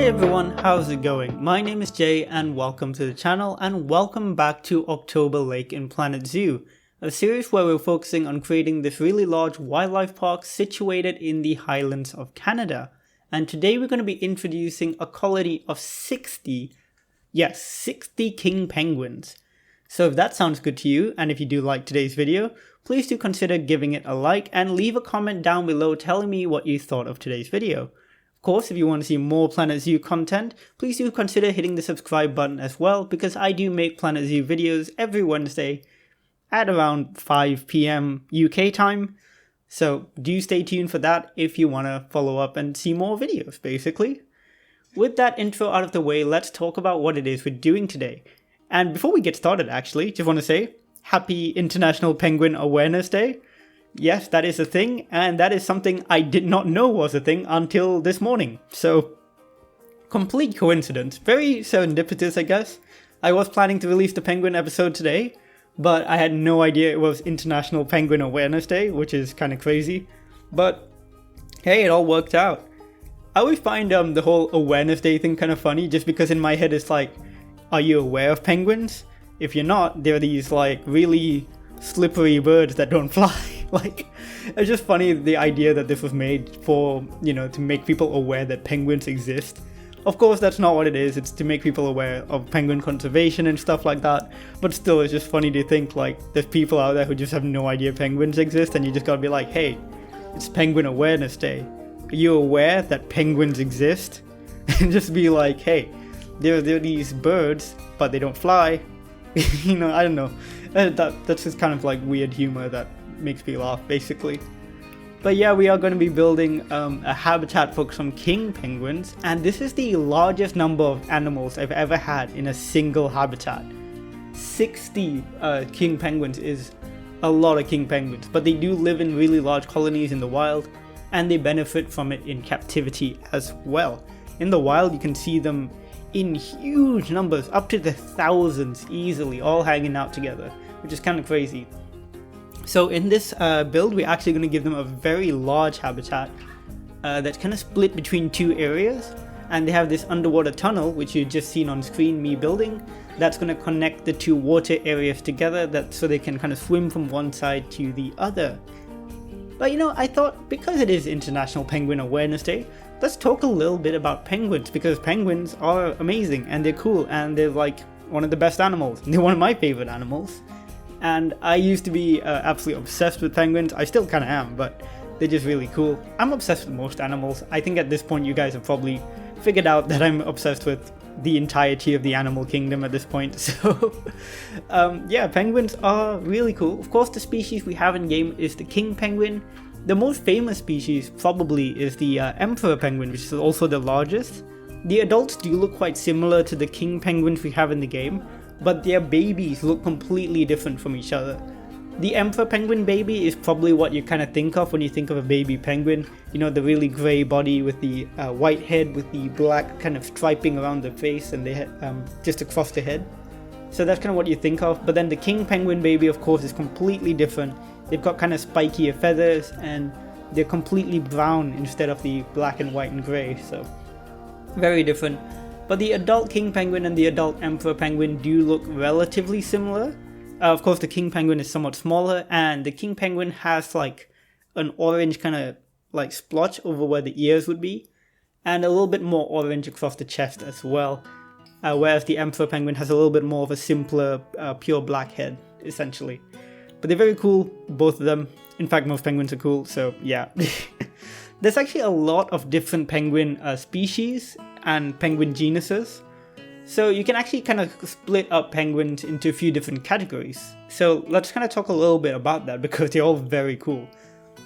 Hey everyone, how's it going? My name is Jay and welcome to the channel and welcome back to October Lake in Planet Zoo, a series where we're focusing on creating this really large wildlife park situated in the highlands of Canada. And today we're going to be introducing a colony of 60 king penguins. So if that sounds good to you, and if you do like today's video, please do consider giving it a like and leave a comment down below telling me what you thought of today's video. Of course, if you want to see more Planet Zoo content, please do consider hitting the subscribe button as well, because I do make Planet Zoo videos every Wednesday at around 5 PM UK time. So do stay tuned for that if you want to follow up and see more videos, basically. With that intro out of the way, let's talk about what it is we're doing today. And before we get started, actually, just want to say, Happy International Penguin Awareness Day. Yes, that is a thing, and that is something I did not know was a thing until this morning. So, complete coincidence. Very serendipitous, I guess. I was planning to release the Penguin episode today, but I had no idea it was International Penguin Awareness Day, which is kind of crazy. But, hey, it all worked out. I always find the whole Awareness Day thing kind of funny, just because in my head it's like, are you aware of penguins? If you're not, they're these like really slippery birds that don't fly. Like, it's just funny the idea that this was made for, you know, to make people aware that penguins exist. Of course, that's not what it is. It's to make people aware of penguin conservation and stuff like that. But still, it's just funny to think like there's people out there who just have no idea penguins exist, and you just gotta be like, hey, it's Penguin Awareness Day. Are you aware that penguins exist? And just be like, hey, they're these birds, but they don't fly. You know, I don't know. That's just kind of like weird humor that makes me laugh, basically. But yeah, we are going to be building a habitat for some king penguins, and this is the largest number of animals I've ever had in a single habitat. 60 king penguins is a lot of king penguins, but they do live in really large colonies in the wild, and they benefit from it in captivity as well. In the wild, you can see them in huge numbers, up to the thousands easily, all hanging out together, which is kind of crazy. So in this build, we're actually going to give them a very large habitat that's kind of split between two areas, and they have this underwater tunnel, which you've just seen on screen me building, that's going to connect the two water areas together, so they can kind of swim from one side to the other. But you know, I thought because it is International Penguin Awareness Day, let's talk a little bit about penguins, because penguins are amazing and they're cool and they're like one of the best animals. They're one of my favorite animals. And I used to be absolutely obsessed with penguins. I still kind of am, but they're just really cool. I'm obsessed with most animals. I think at this point you guys have probably figured out that I'm obsessed with the entirety of the animal kingdom at this point. So yeah, penguins are really cool. Of course, the species we have in game is the king penguin. The most famous species probably is the emperor penguin, which is also the largest. The adults do look quite similar to the king penguins we have in the game, but their babies look completely different from each other. The emperor penguin baby is probably what you kind of think of when you think of a baby penguin. You know, the really grey body with the white head with the black kind of striping around the face and the head, just across the head. So that's kind of what you think of. But then the king penguin baby, of course, is completely different. They've got kind of spikier feathers and they're completely brown instead of the black and white and grey. So very different. But the adult king penguin and the adult emperor penguin do look relatively similar. Of course, the king penguin is somewhat smaller, and the king penguin has like an orange kind of like splotch over where the ears would be, and a little bit more orange across the chest as well. Whereas the emperor penguin has a little bit more of a simpler, pure black head, essentially. But they're very cool, both of them. In fact, most penguins are cool, so yeah. There's actually a lot of different penguin species and penguin genuses. So you can actually kind of split up penguins into a few different categories. So let's kind of talk a little bit about that, because they're all very cool.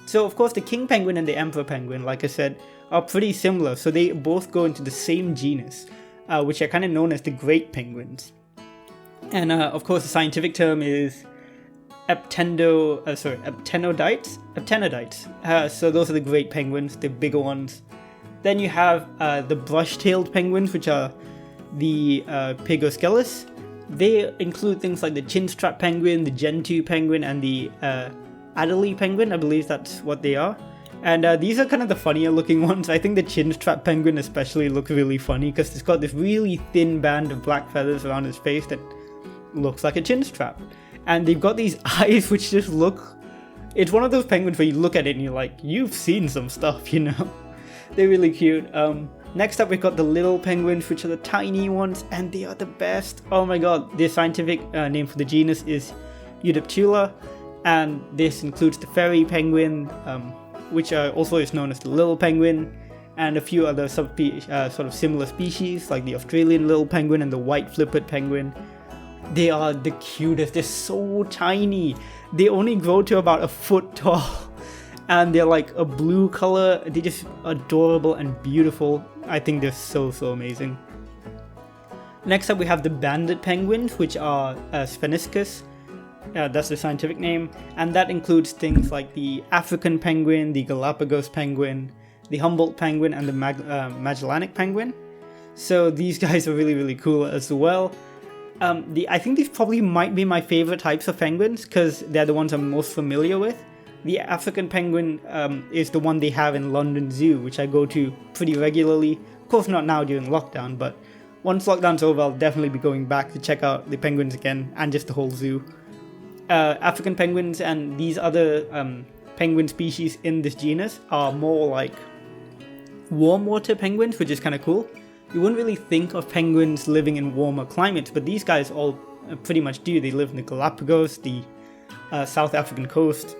So of course the king penguin and the emperor penguin, like I said, are pretty similar. So they both go into the same genus, which are kind of known as the great penguins. And of course the scientific term is Aptenodytes. So those are the great penguins, the bigger ones. Then you have the brush-tailed penguins, which are the Pygoscelis. They include things like the chinstrap penguin, the Gentoo penguin, and the Adelie penguin. I believe that's what they are. And these are kind of the funnier looking ones. I think the chin strap penguin especially looks really funny because it's got this really thin band of black feathers around his face that looks like a chin strap. And they've got these eyes which just look... It's one of those penguins where you look at it and you're like, you've seen some stuff, you know? They're really cute. Next up, we've got the little penguins, which are the tiny ones, and they are the best. Oh my god, the scientific name for the genus is Eudiptula, and this includes the fairy penguin, which also is known as the little penguin, and a few other sort of similar species, like the Australian little penguin and the white flipped penguin. They are the cutest. They're so tiny. They only grow to about a foot tall, and they're like a blue color. They're just adorable and beautiful. I think they're so amazing. Next up, we have the banded penguins, which are Spheniscus. That's the scientific name, and that includes things like the African penguin, the Galapagos penguin, the Humboldt penguin, and the Magellanic penguin. So these guys are really cool as well. I think these probably might be my favorite types of penguins because they're the ones I'm most familiar with. The African penguin is the one they have in London Zoo, which I go to pretty regularly. Of course not now during lockdown, but once lockdown's over, I'll definitely be going back to check out the penguins again and just the whole zoo. African penguins and these other penguin species in this genus are more like warm water penguins, which is kind of cool. You wouldn't really think of penguins living in warmer climates, but these guys all pretty much do. They live in the Galapagos, the South African coast,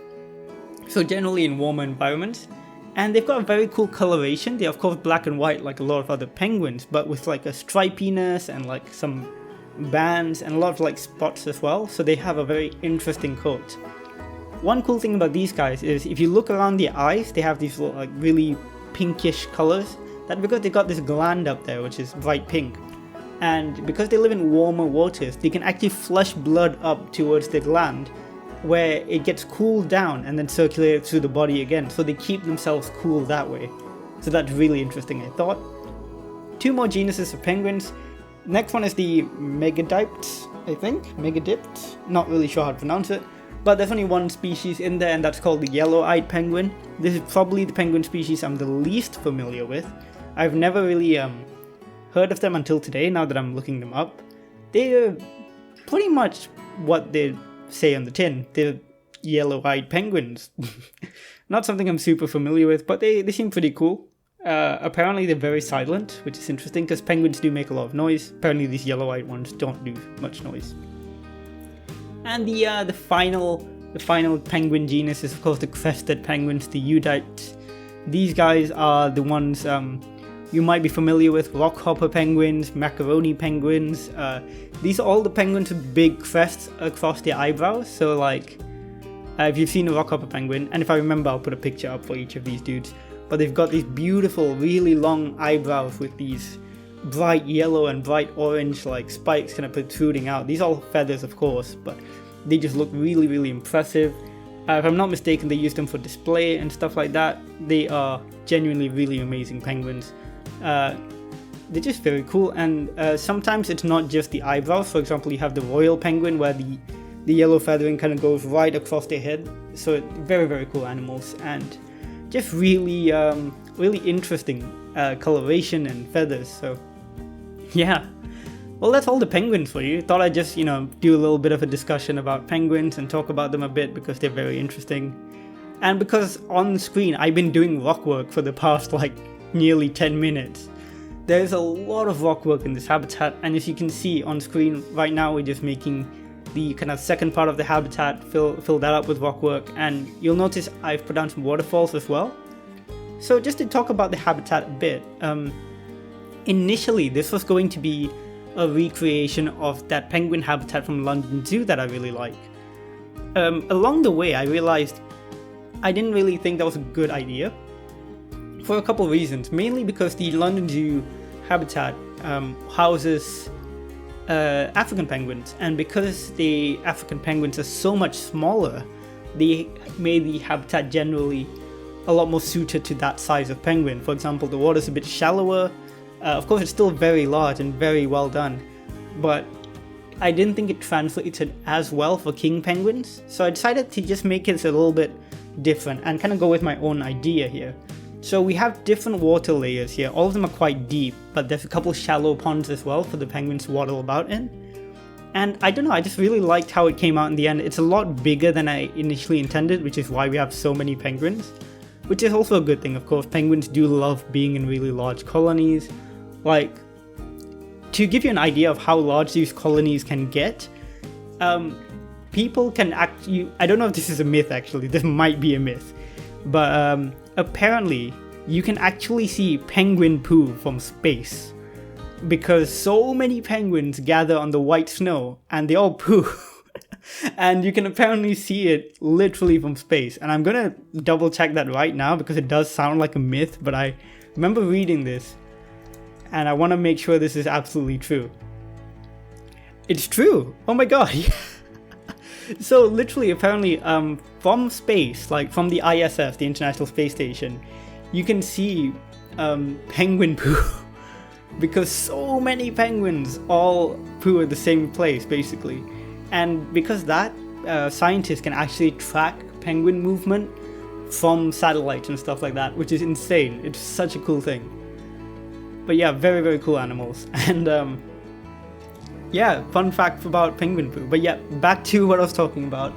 so generally in warmer environments. And they've got a very cool coloration. They're of course black and white like a lot of other penguins, but with like a stripiness and like some bands and a lot of like spots as well, so they have a very interesting coat. One cool thing about these guys is if you look around the eyes, they have these like really pinkish colors. That's because they got this gland up there which is bright pink, and because they live in warmer waters, they can actually flush blood up towards the gland where it gets cooled down and then circulated through the body again, so they keep themselves cool that way. So that's really interesting, I thought. Two more genuses of penguins. Next one is the Megadiptes, I think. Megadiptes? Not really sure how to pronounce it. But there's only one species in there, and that's called the yellow-eyed penguin. This is probably the penguin species I'm the least familiar with. I've never really heard of them until today, now that I'm looking them up. They're pretty much what they say on the tin. They're yellow-eyed penguins. Not something I'm super familiar with, but they seem pretty cool. Apparently they're very silent, which is interesting because penguins do make a lot of noise. Apparently these yellow-eyed ones don't do much noise. And the final penguin genus is of course the crested penguins, the Eudiptes. These guys are the ones you might be familiar with: rockhopper penguins, macaroni penguins. These are all the penguins with big crests across their eyebrows. So like, if you've seen a rockhopper penguin, and if I remember I'll put a picture up for each of these dudes, but they've got these beautiful, really long eyebrows with these bright yellow and bright orange like spikes kind of protruding out. These are all feathers of course, but they just look really impressive. If I'm not mistaken, they use them for display and stuff like that. They are genuinely really amazing penguins. They're just very cool, and sometimes it's not just the eyebrows. For example, you have the royal penguin where the yellow feathering kind of goes right across their head. So very cool animals, and just really interesting coloration and feathers. So yeah, well, that's all the penguins for you. Thought I'd just do a little bit of a discussion about penguins and talk about them a bit because they're very interesting, and because on the screen I've been doing rock work for the past like nearly 10 minutes. There's a lot of rock work in this habitat, and as you can see on screen right now, we're just making the kind of second part of the habitat, fill that up with rock work, and you'll notice I've put down some waterfalls as well. So just to talk about the habitat a bit, initially this was going to be a recreation of that penguin habitat from London Zoo that I really like. Along the way I realized I didn't really think that was a good idea for a couple of reasons, mainly because the London Zoo habitat houses African penguins, and because the African penguins are so much smaller, they made the habitat generally a lot more suited to that size of penguin. For example, the water's a bit shallower. Of course, it's still very large and very well done, but I didn't think it translated as well for king penguins, so I decided to just make it a little bit different and kind of go with my own idea here. So we have different water layers here. All of them are quite deep, but there's a couple shallow ponds as well for the penguins to waddle about in. And I don't know, I just really liked how it came out in the end. It's a lot bigger than I initially intended, which is why we have so many penguins. Which is also a good thing, of course. Penguins do love being in really large colonies. Like, to give you an idea of how large these colonies can get, people can actually, I don't know if this is a myth actually, this might be a myth, but apparently you can actually see penguin poo from space because so many penguins gather on the white snow and they all poo. And you can apparently see it literally from space. And I'm gonna double check that right now because it does sound like a myth, but I remember reading this and I want to make sure this is absolutely true. It's true! Oh my god! So literally, apparently, from space, like from the ISS, the International Space Station, you can see penguin poo because so many penguins all poo at the same place, basically. And because that, scientists can actually track penguin movement from satellites and stuff like that, which is insane. It's such a cool thing. But yeah, very, very cool animals. And yeah, fun fact about penguin poo. But yeah, back to what I was talking about.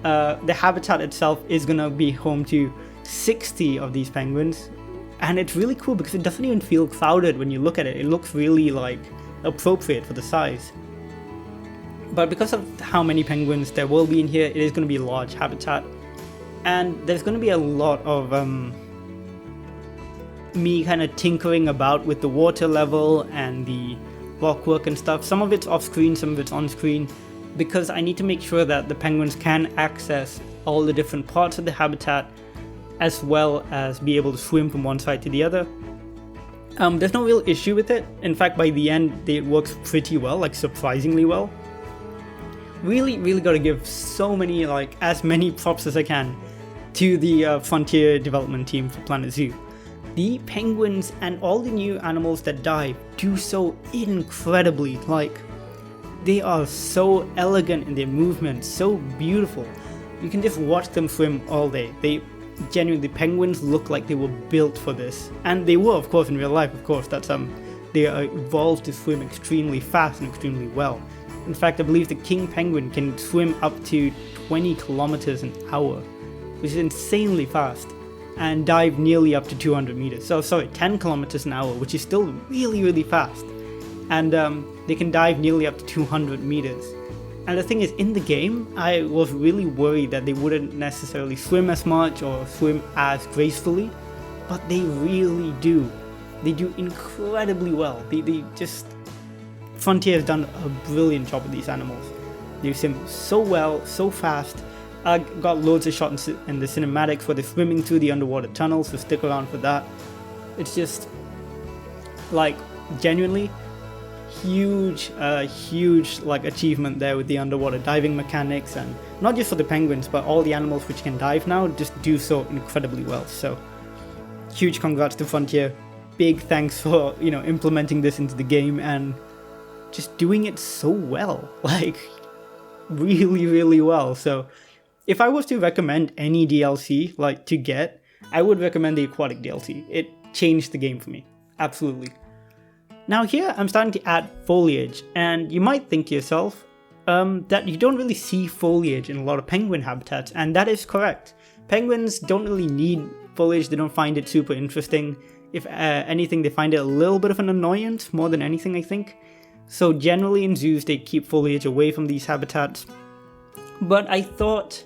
The habitat itself is gonna be home to 60 of these penguins. And it's really cool because it doesn't even feel crowded when you look at it. It looks really like appropriate for the size. But because of how many penguins there will be in here, it is going to be a large habitat. And there's going to be a lot of me kind of tinkering about with the water level and the rockwork and stuff. Some of it's off screen, some of it's on screen, because I need to make sure that the penguins can access all the different parts of the habitat, as well as be able to swim from one side to the other. There's no real issue with it. In fact, by the end, it works pretty well, like surprisingly well. Really gotta give so many, like, as many props as I can to the Frontier development team for Planet Zoo. The penguins and all the new animals that dive do so incredibly. Like, they are so elegant in their movements, so beautiful. You can just watch them swim all day. They genuinely, penguins look like they were built for this. And they were, of course, in real life, of course. That's they are evolved to swim extremely fast and extremely well. In fact, I believe the king penguin can swim up to 20 kilometers an hour, which is insanely fast, and dive nearly up to 200 meters. So, sorry, 10 kilometers an hour, which is still really fast. And they can dive nearly up to 200 meters. And the thing is, in the game, I was really worried that they wouldn't necessarily swim as much or swim as gracefully, but they really do. They do incredibly well. They just... Frontier has done a brilliant job with these animals. They swim so well, so fast. I got loads of shots in the cinematics where they're swimming through the underwater tunnels, so stick around for that. It's just, like, genuinely huge like achievement there with the underwater diving mechanics, and not just for the penguins, but all the animals which can dive now just do so incredibly well. So, huge congrats to Frontier. Big thanks for, implementing this into the game and just doing it so well, like really well. So if I was to recommend any DLC like to get, I would recommend the aquatic DLC. It changed the game for me, absolutely. Now here I'm starting to add foliage, and you might think to yourself that you don't really see foliage in a lot of penguin habitats, and that is correct. Penguins don't really need foliage, they don't find it super interesting. If anything, they find it a little bit of an annoyance more than anything, I think. So generally in zoos they keep foliage away from these habitats. But I thought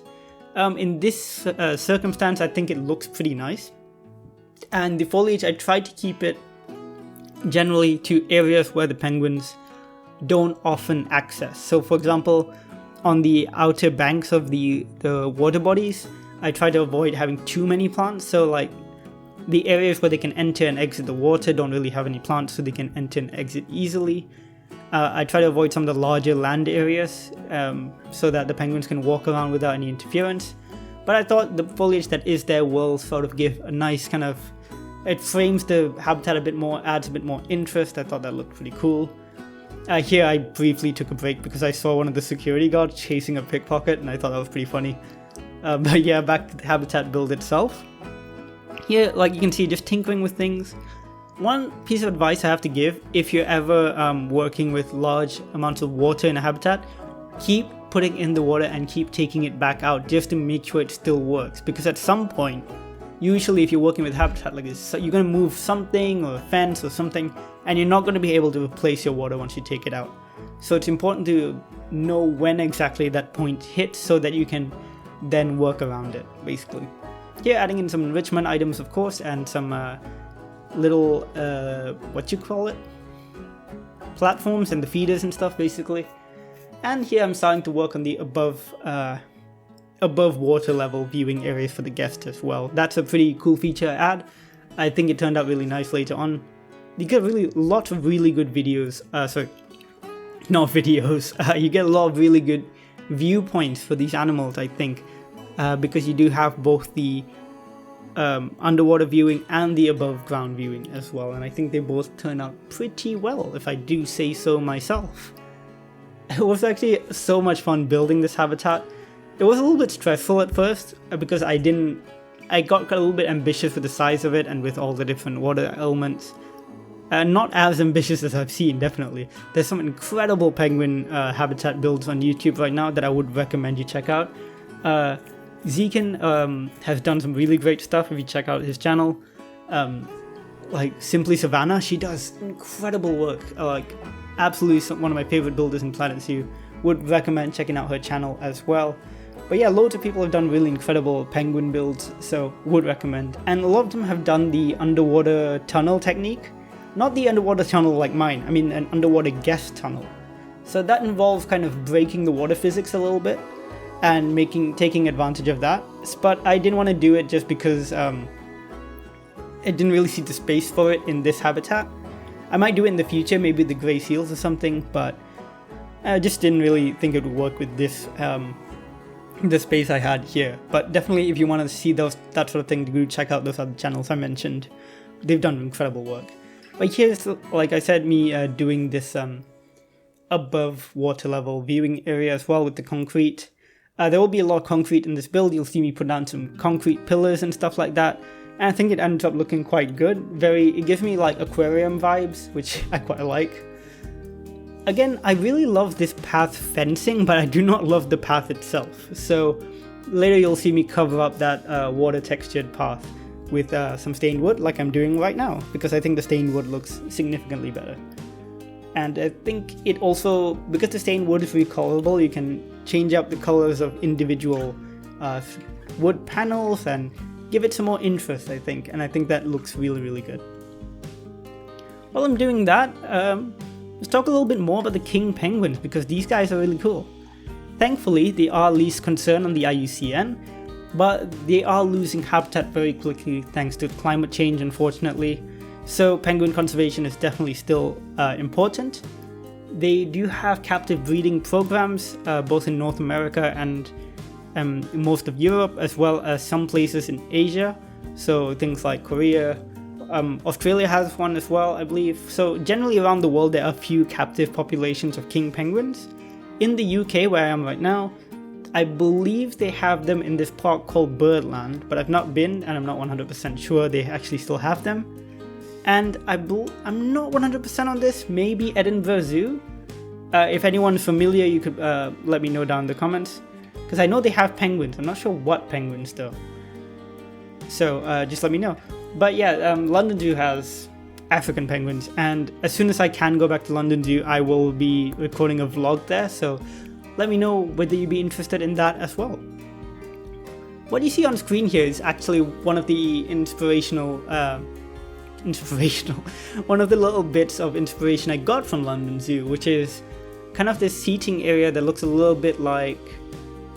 in this circumstance I think it looks pretty nice. And the foliage, I tried to keep it generally to areas where the penguins don't often access. So for example, on the outer banks of the water bodies, I try to avoid having too many plants. So like the areas where they can enter and exit the water don't really have any plants, so they can enter and exit easily. I try to avoid some of the larger land areas so that the penguins can walk around without any interference. But I thought the foliage that is there will sort of give a nice kind of... It frames the habitat a bit more, adds a bit more interest. I thought that looked pretty cool. Here I briefly took a break because I saw one of the security guards chasing a pickpocket, and I thought that was pretty funny. But yeah, back to the habitat build itself. Here, like you can see, just tinkering with things. One piece of advice I have to give, if you're ever working with large amounts of water in a habitat, keep putting in the water and keep taking it back out just to make sure it still works. Because at some point, usually if you're working with habitat like this, you're going to move something or a fence or something, and you're not going to be able to replace your water once you take it out. So it's important to know when exactly that point hits so that you can then work around it, basically. Here, adding in some enrichment items, of course, and some little, platforms and the feeders and stuff, basically. And here I'm starting to work on the above water level viewing areas for the guests as well. That's a pretty cool feature I add. I think it turned out really nice later on. You get lots of really good videos, you get a lot of really good viewpoints for these animals, I think, because you do have both the underwater viewing and the above ground viewing as well, and I think they both turn out pretty well, if I do say so myself. It was actually so much fun building this habitat. It was a little bit stressful at first because I got a little bit ambitious with the size of it and with all the different water elements. Not as ambitious as I've seen, definitely. There's some incredible penguin habitat builds on YouTube right now that I would recommend you check out. Zekin has done some really great stuff if you check out his channel. Like Simply Savannah, she does incredible work. Absolutely one of my favorite builders in Planet Zoo. Would recommend checking out her channel as well. But yeah, loads of people have done really incredible penguin builds, so would recommend. And a lot of them have done the underwater tunnel technique. Not the underwater tunnel like mine, I mean an underwater guest tunnel. So that involves kind of breaking the water physics a little bit and taking advantage of that. But I didn't want to do it just because I didn't really see the space for it in this habitat. I might do it in the future, maybe the grey seals or something, but I just didn't really think it would work with this the space I had here. But definitely if you want to see that sort of thing, do check out those other channels I mentioned. They've done incredible work. But here's, like I said, me doing this above water level viewing area as well with the concrete. There will be a lot of concrete in this build. You'll see me put down some concrete pillars and stuff like that. And I think it ends up looking quite good. It gives me like aquarium vibes, which I quite like. Again, I really love this path fencing, but I do not love the path itself. So later you'll see me cover up that water textured path with some stained wood like I'm doing right now, because I think the stained wood looks significantly better. And I think it also, because the stained wood is recolorable, you can change up the colors of individual wood panels and give it some more interest, I think. And I think that looks really, really good. While I'm doing that, let's talk a little bit more about the king penguins, because these guys are really cool. Thankfully, they are least concerned on the IUCN, but they are losing habitat very quickly thanks to climate change, unfortunately. So penguin conservation is definitely still important. They do have captive breeding programs both in North America and most of Europe, as well as some places in Asia. So things like Korea, Australia has one as well, I believe. So generally around the world there are a few captive populations of king penguins. In the UK, where I am right now, I believe they have them in this park called Birdland, but I've not been and I'm not 100% sure they actually still have them. And I'm not 100% on this, maybe Edinburgh Zoo. If anyone's familiar, you could let me know down in the comments, because I know they have penguins. I'm not sure what penguins though. So just let me know. But yeah, London Zoo has African penguins, and as soon as I can go back to London Zoo, I will be recording a vlog there, so let me know whether you'd be interested in that as well. What you see on screen here is actually one of the one of the little bits of inspiration I got from London Zoo, which is kind of this seating area that looks a little bit like,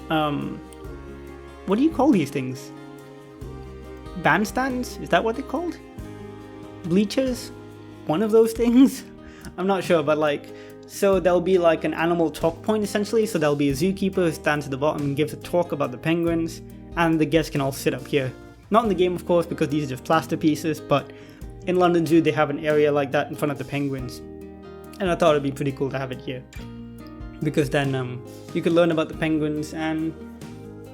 what do you call these things? Bandstands? Is that what they're called? Bleachers? One of those things? I'm not sure, but so there'll be like an animal talk point essentially, so there'll be a zookeeper who stands at the bottom and gives a talk about the penguins, and the guests can all sit up here. Not in the game of course, because these are just plaster pieces, but in London Zoo they have an area like that in front of the penguins, and I thought it'd be pretty cool to have it here, because then you could learn about the penguins and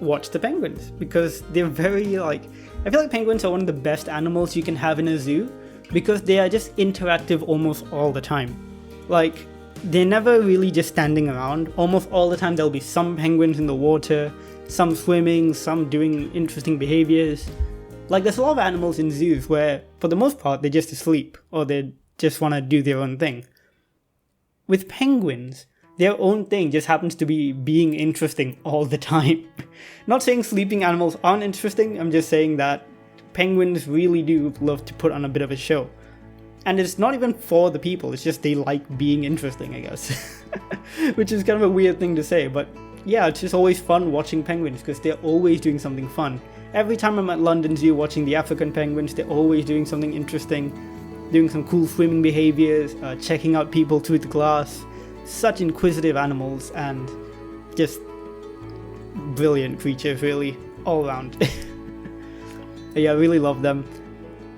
watch the penguins, because they're very like, I feel like penguins are one of the best animals you can have in a zoo, because they are just interactive almost all the time. Like, they're never really just standing around. Almost all the time there'll be some penguins in the water, some swimming, some doing interesting behaviors. Like, there's a lot of animals in zoos where, for the most part, they're just asleep, or they just want to do their own thing. With penguins, their own thing just happens to be being interesting all the time. Not saying sleeping animals aren't interesting, I'm just saying that penguins really do love to put on a bit of a show. And it's not even for the people, it's just they like being interesting, I guess. Which is kind of a weird thing to say, but yeah, it's just always fun watching penguins because they're always doing something fun. Every time I'm at London Zoo watching the African penguins, they're always doing something interesting, doing some cool swimming behaviors, checking out people through the glass. Such inquisitive animals and just brilliant creatures, really, all around. Yeah, I really love them.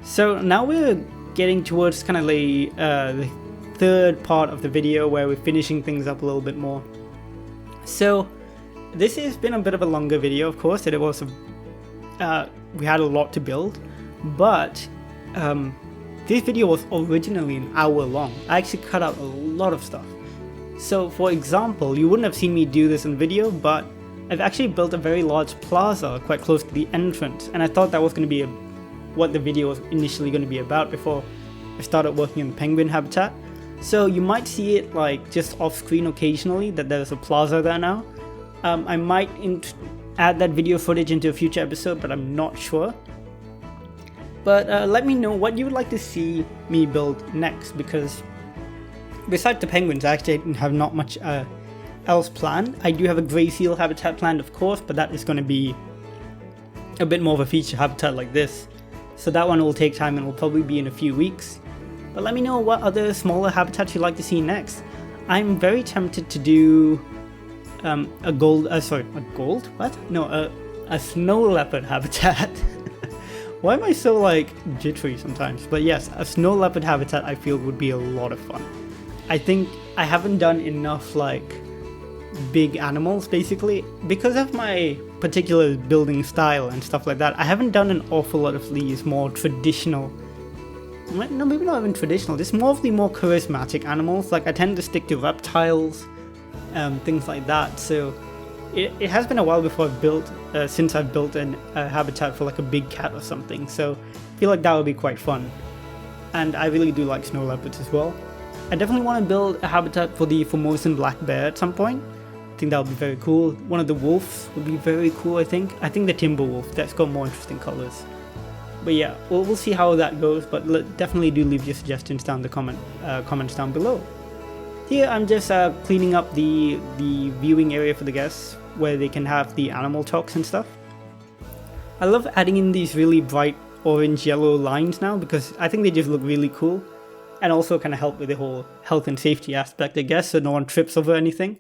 So now we're getting towards kind of the third part of the video where we're finishing things up a little bit more. So this has been a bit of a longer video, of course, that it was we had a lot to build, but this video was originally an hour long. I actually cut out a lot of stuff. So for example, you wouldn't have seen me do this in video, but I've actually built a very large plaza quite close to the entrance, and I thought that was going to be what the video was initially going to be about before I started working in the penguin habitat. So you might see it like just off screen occasionally that there's a plaza there now. I might add that video footage into a future episode, but I'm not sure. But let me know what you would like to see me build next, because besides the penguins, I actually have not much else planned. I do have a grey seal habitat planned, of course, but that is going to be a bit more of a feature habitat like this. So that one will take time and will probably be in a few weeks. But let me know what other smaller habitats you'd like to see next. I'm very tempted to do a snow leopard habitat. Why am I so like jittery sometimes? But yes, a snow leopard habitat I feel would be a lot of fun. I think I haven't done enough like big animals, basically because of my particular building style and stuff like that. I haven't done an awful lot of these more traditional, no, maybe not even traditional, just more of the more charismatic animals. Like I tend to stick to reptiles, things like that. So it has been a while before I've built since I've built a habitat for like a big cat or something, so I feel like that would be quite fun. And I really do like snow leopards as well. I definitely want to build a habitat for the Formosan black bear at some point. I think that would be very cool. One of the wolves would be very cool, I think. I think the timber wolf, that's got more interesting colors. But yeah, we'll see how that goes, but definitely do leave your suggestions down the comments down below. Here I'm just cleaning up the viewing area for the guests, where they can have the animal talks and stuff. I love adding in these really bright orange yellow lines now because I think they just look really cool. And also kind of help with the whole health and safety aspect, I guess, so no one trips over anything.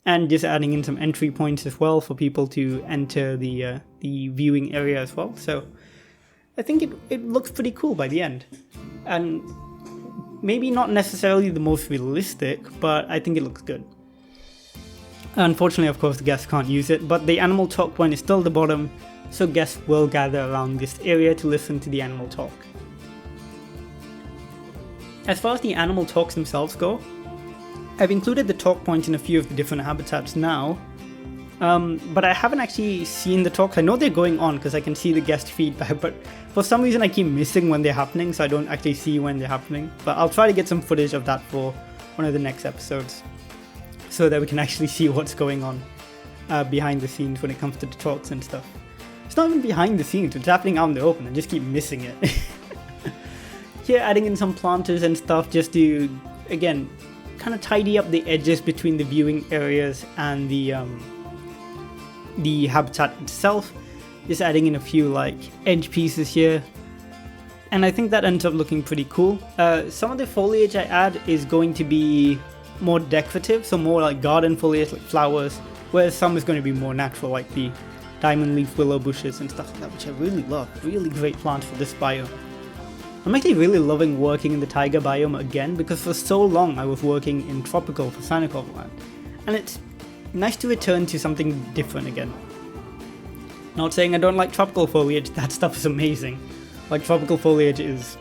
And just adding in some entry points as well for people to enter the viewing area as well. So I think it looks pretty cool by the end. And maybe not necessarily the most realistic, but I think it looks good. Unfortunately, of course, the guests can't use it, but the animal talk point is still at the bottom, so guests will gather around this area to listen to the animal talk. As far as the animal talks themselves go, I've included the talk points in a few of the different habitats now, but I haven't actually seen the talks. I know they're going on because I can see the guest feedback, but for some reason I keep missing when they're happening, so I don't actually see when they're happening. But I'll try to get some footage of that for one of the next episodes, so that we can actually see what's going on behind the scenes when it comes to the talks and stuff. It's not even behind the scenes, it's happening out in the open. I just keep missing it. Here adding in some planters and stuff just to, again, kind of tidy up the edges between the viewing areas and the habitat itself. Just adding in a few like edge pieces here. And I think that ends up looking pretty cool. Some of the foliage I add is going to be more decorative, so more like garden foliage, like flowers, whereas some is going to be more natural, like the diamond leaf willow bushes and stuff like that, which I really love. Really great plants for this biome. I'm actually really loving working in the taiga biome again, because for so long I was working in tropical for Sannikov land, and it's nice to return to something different again. Not saying I don't like tropical foliage, that stuff is amazing. Like, tropical foliage is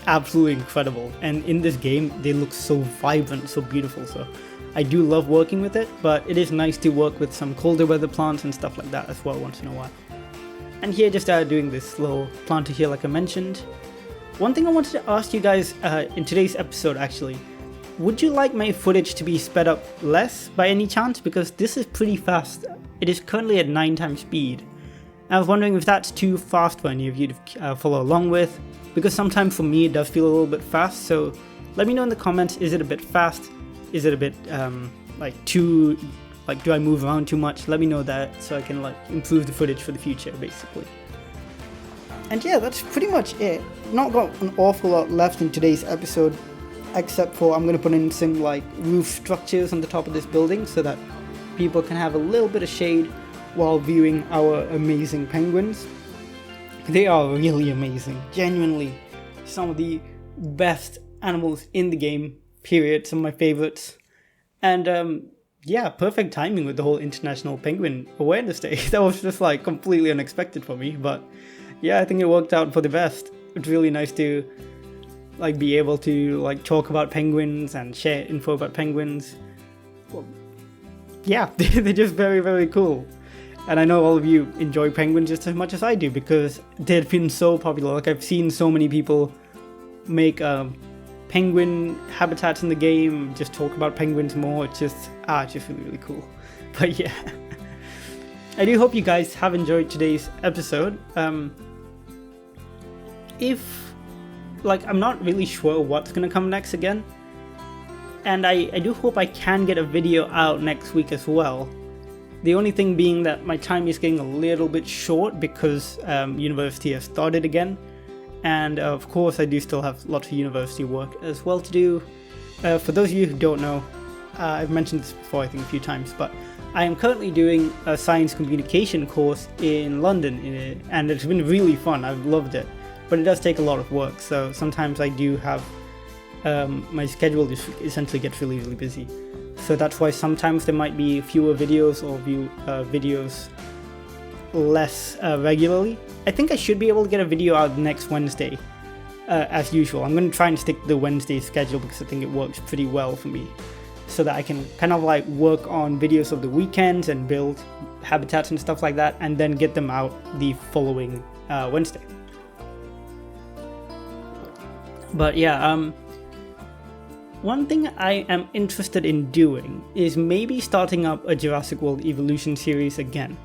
absolutely incredible, and in this game they look so vibrant, so beautiful, so I do love working with it, but it is nice to work with some colder weather plants and stuff like that as well once in a while. And here just doing this little planter here like I mentioned. One thing I wanted to ask you guys in today's episode actually, would you like my footage to be sped up less by any chance? Because this is pretty fast. It is currently at 9 times speed. I was wondering if that's too fast for any of you to follow along with, because sometimes for me it does feel a little bit fast, so let me know in the comments, is it a bit fast? Is it a bit too, do I move around too much? Let me know that so I can improve the footage for the future basically. And yeah, that's pretty much it. Not got an awful lot left in today's episode, except for I'm going to put in some roof structures on the top of this building so that people can have a little bit of shade while viewing our amazing penguins. They are really amazing, genuinely some of the best animals in the game, period, some of my favorites. And yeah, perfect timing with the whole International Penguin Awareness Day. That was just completely unexpected for me, but yeah, I think it worked out for the best. It's really nice to be able to talk about penguins and share info about penguins. Well, yeah, they're just very, very cool. And I know all of you enjoy penguins just as much as I do because they've been so popular. I've seen so many people make penguin habitats in the game, just talk about penguins more. It's just really, really cool. But yeah, I do hope you guys have enjoyed today's episode. If I'm not really sure what's gonna come next again, and I do hope I can get a video out next week as well. The only thing being that my time is getting a little bit short because university has started again, and of course I do still have lots of university work as well to do. For those of you who don't know, I've mentioned this before I think a few times, but I am currently doing a science communication course in London, and it's been really fun. I've loved it, but it does take a lot of work, so sometimes I do have my schedule just essentially gets really, really busy. So that's why sometimes there might be fewer videos or videos less regularly. I think I should be able to get a video out next Wednesday as usual. I'm going to try and stick to the Wednesday schedule because I think it works pretty well for me, so that I can kind of work on videos of the weekends and build habitats and stuff like that, and then get them out the following Wednesday. But yeah, one thing I am interested in doing is maybe starting up a Jurassic World Evolution series again.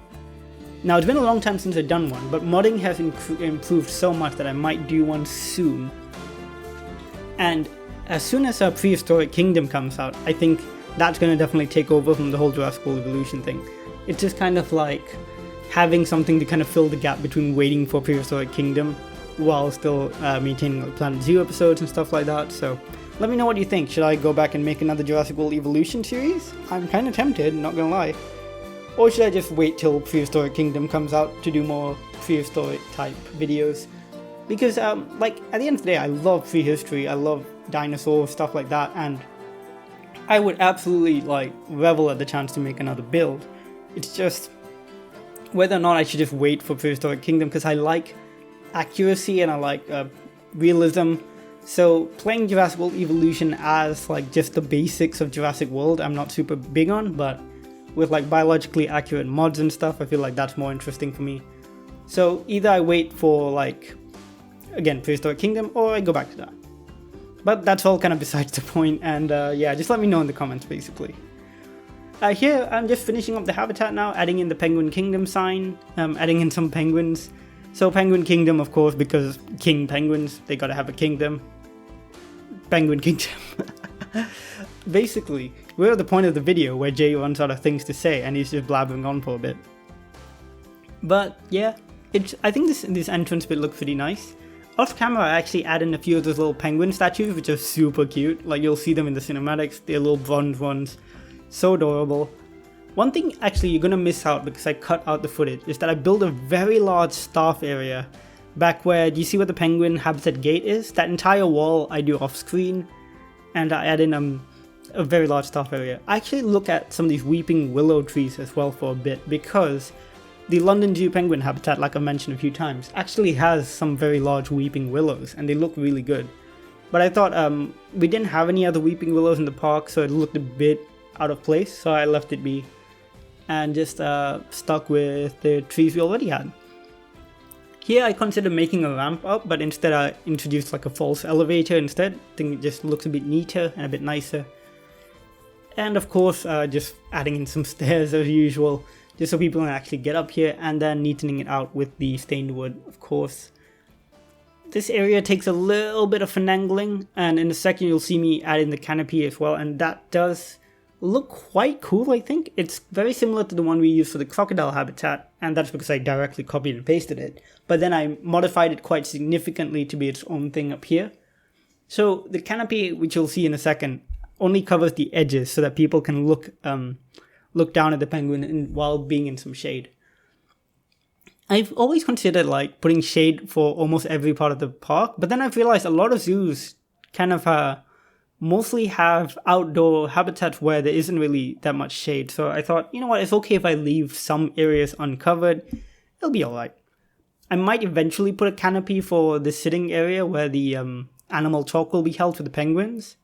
Now, it's been a long time since I've done one, but modding has improved so much that I might do one soon. And as soon as Prehistoric Kingdom comes out, I think that's going to definitely take over from the whole Jurassic World Evolution thing. It's just kind of having something to kind of fill the gap between waiting for Prehistoric Kingdom while still maintaining Planet Zoo episodes and stuff like that, so let me know what you think. Should I go back and make another Jurassic World Evolution series? I'm kind of tempted, not gonna lie. Or should I just wait till Prehistoric Kingdom comes out to do more prehistoric type videos? Because at the end of the day, I love prehistory, I love dinosaurs, stuff like that, and I would absolutely revel at the chance to make another build. It's just whether or not I should just wait for Prehistoric Kingdom, because I like accuracy and I like realism. So playing Jurassic World Evolution as just the basics of Jurassic World, I'm not super big on, but with biologically accurate mods and stuff, I feel that's more interesting for me. So either I wait for again, Prehistoric Kingdom, or I go back to that. But that's all kind of besides the point, and yeah, just let me know in the comments basically. Here I'm just finishing up the habitat now, adding in the Penguin Kingdom sign, adding in some penguins. So Penguin Kingdom, of course, because king penguins, they gotta have a kingdom. Penguin Kingdom. Basically, we're at the point of the video where Jay runs out of things to say and he's just blabbering on for a bit. But yeah, I think this entrance bit looks pretty nice. Off camera, I actually add in a few of those little penguin statues, which are super cute. You'll see them in the cinematics, they're little bronze ones. So adorable. One thing actually you're gonna miss out because I cut out the footage is that I built a very large staff area back where, do you see where the penguin habitat gate is? That entire wall I do off screen, and I add in a very large staff area. I actually look at some of these weeping willow trees as well for a bit, because the London Zoo penguin habitat, like I mentioned a few times, actually has some very large weeping willows, and they look really good. But I thought we didn't have any other weeping willows in the park, so it looked a bit out of place, so I left it be and just stuck with the trees we already had. Here I considered making a ramp up, but instead I introduced like a false elevator instead. I think it just looks a bit neater and a bit nicer. And of course just adding in some stairs as usual, just so people can actually get up here, and then neatening it out with the stained wood, of course. This area takes a little bit of finagling, and in a second you'll see me add in the canopy as well, and that does look quite cool. I think it's very similar to the one we used for the crocodile habitat, and that's because I directly copied and pasted it, but then I modified it quite significantly to be its own thing up here. So the canopy, which you'll see in a second, only covers the edges so that people can look down at the penguin while being in some shade. I've always considered like putting shade for almost every part of the park, but then I've realized a lot of zoos kind of mostly have outdoor habitats where there isn't really that much shade. So I thought, you know what, it's okay if I leave some areas uncovered. It'll be alright. I might eventually put a canopy for the sitting area where the animal talk will be held for the penguins.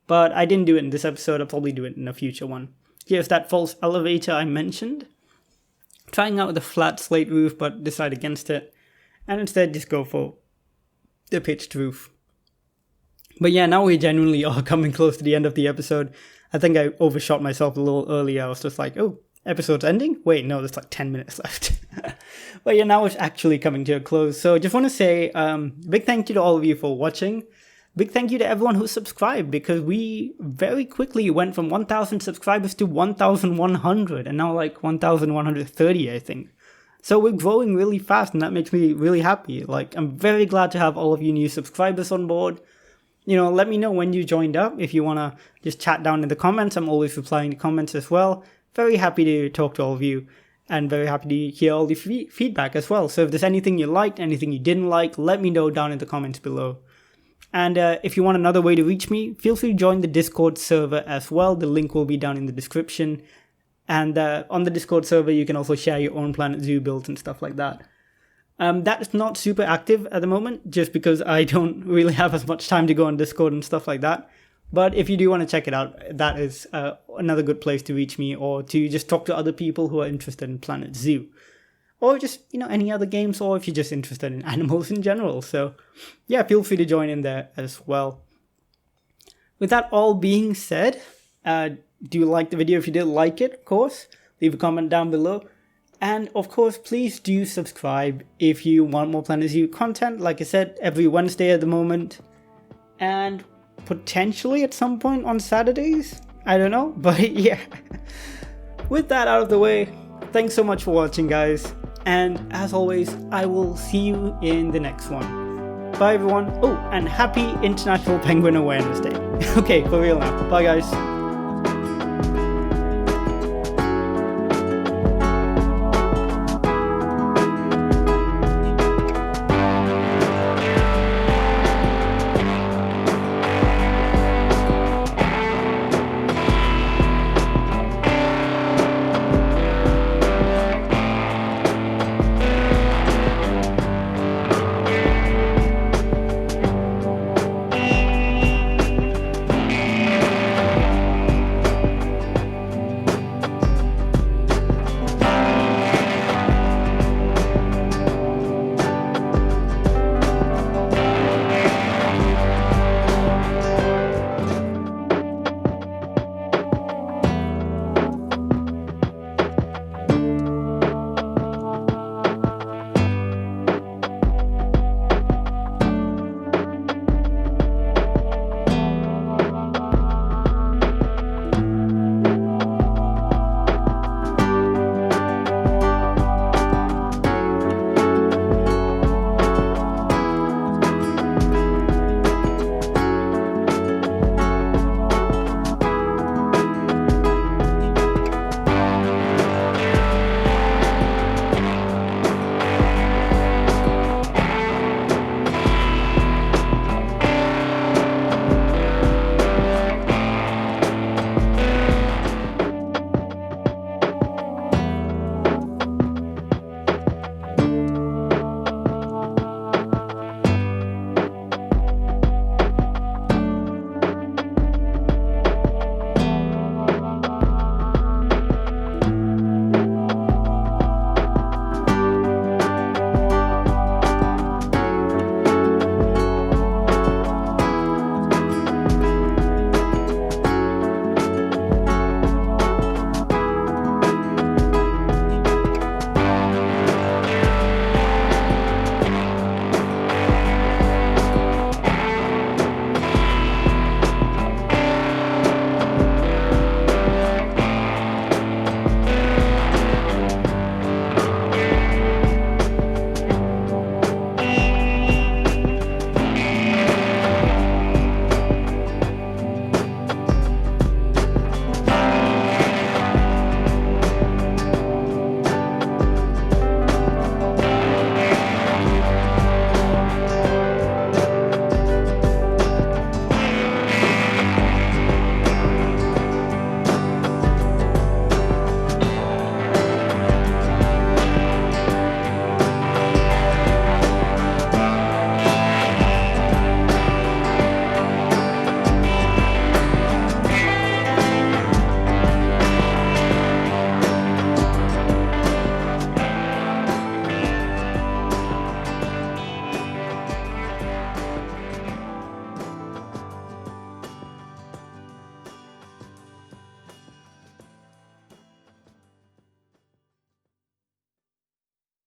But I didn't do it in this episode. I'll probably do it in a future one. Here's that false elevator I mentioned. Trying out with a flat slate roof, but decide against it. And instead just go for the pitched roof. But yeah, now we genuinely are coming close to the end of the episode. I think I overshot myself a little earlier. I was just like, oh, episode's ending? Wait, no, there's like 10 minutes left. But yeah, now it's actually coming to a close. So I just want to say big thank you to all of you for watching. Big thank you to everyone who subscribed, because we very quickly went from 1,000 subscribers to 1,100 and now like 1,130, I think. So we're growing really fast, and that makes me really happy. Like, I'm very glad to have all of you new subscribers on board. You know, let me know when you joined up. If you want to just chat down in the comments, I'm always replying to comments as well. Very happy to talk to all of you, and very happy to hear all the feedback as well. So if there's anything you liked, anything you didn't like, let me know down in the comments below. And if you want another way to reach me, feel free to join the Discord server as well. The link will be down in the description. And on the Discord server, you can also share your own Planet Zoo builds and stuff like that. That is not super active at the moment, just because I don't really have as much time to go on Discord and stuff like that. But if you do want to check it out, that is another good place to reach me, or to just talk to other people who are interested in Planet Zoo. Or just, you know, any other games, or if you're just interested in animals in general. So yeah, feel free to join in there as well. With that all being said, do you like the video? If you did like it, of course, leave a comment down below. And of course, please do subscribe if you want more Planet Zoo content. Like I said, every Wednesday at the moment. And potentially at some point on Saturdays. I don't know, but yeah. With that out of the way, thanks so much for watching, guys. And as always, I will see you in the next one. Bye everyone. Oh, and happy International Penguin Awareness Day. Okay, for real now. Bye guys.